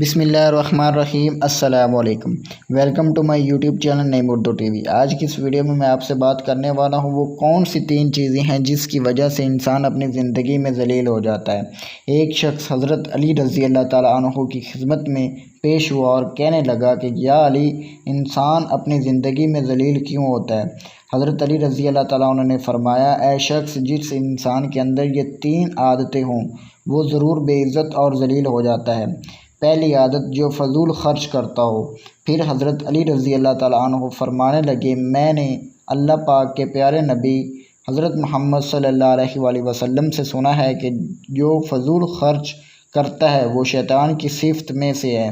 بسم اللہ الرحمن الرحیم۔ السلام علیکم، welcome to my YouTube channel Naeem Urdu TV وی۔ آج کی اس ویڈیو میں آپ سے بات کرنے والا ہوں وہ کون سی 3 چیزیں ہیں جس کی وجہ سے انسان اپنی زندگی میں ذلیل ہو جاتا ہے۔ ایک شخص حضرت علی رضی اللہ تعالیٰ عنہ کی خدمت میں پیش ہوا اور کہنے لگا کہ یا علی، انسان اپنی زندگی میں ذلیل کیوں ہوتا ہے؟ حضرت علی رضی اللہ تعالیٰ عنہ نے فرمایا، اے شخص، جس انسان کے اندر یہ 3 عادتیں ہوں وہ ضرور بے عزت اور ذلیل ہو جاتا ہے۔ پہلی عادت، جو فضول خرچ کرتا ہو۔ پھر حضرت علی رضی اللہ تعالیٰ عنہ فرمانے لگے، میں نے اللہ پاک کے پیارے نبی حضرت محمد صلی اللہ علیہ وآلہ وسلم سے سنا ہے کہ جو فضول خرچ کرتا ہے وہ شیطان کی صفت میں سے ہے،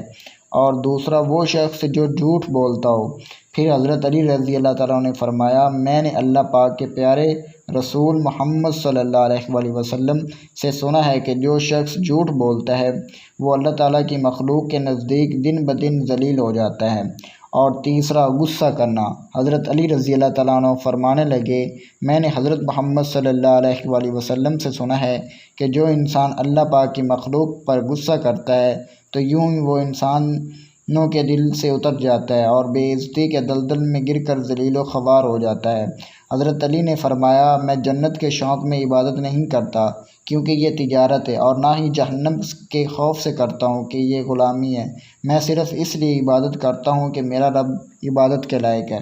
اور دوسرا وہ شخص جو جھوٹ بولتا ہو۔ پھر حضرت علی رضی اللہ تعالیٰ عنہ نے فرمایا، میں نے اللہ پاک کے پیارے رسول محمد صلی اللہ علیہ وآلہ وسلم سے سنا ہے کہ جو شخص جھوٹ بولتا ہے وہ اللہ تعالیٰ کی مخلوق کے نزدیک دن بدن ذلیل ہو جاتا ہے۔ اور تیسرا، غصہ کرنا۔ حضرت علی رضی اللہ تعالیٰ عنہ فرمانے لگے، میں نے حضرت محمد صلی اللہ علیہ وآلہ وسلم سے سنا ہے کہ جو انسان اللہ پاک کی مخلوق پر غصہ کرتا ہے تو یوں ہی وہ انسانوں کے دل سے اتر جاتا ہے اور بے عزتی کے دلدل میں گر کر ذلیل و خوار ہو جاتا ہے۔ حضرت علی نے فرمایا، میں جنت کے شوق میں عبادت نہیں کرتا کیونکہ یہ تجارت ہے، اور نہ ہی جہنم کے خوف سے کرتا ہوں کہ یہ غلامی ہے۔ میں صرف اس لیے عبادت کرتا ہوں کہ میرا رب عبادت کے لائق ہے۔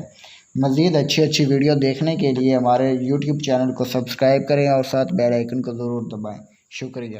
مزید اچھی ویڈیو دیکھنے کے لیے ہمارے یوٹیوب چینل کو سبسکرائب کریں اور ساتھ بیل آئیکن کو ضرور دبائیں۔ شکریہ۔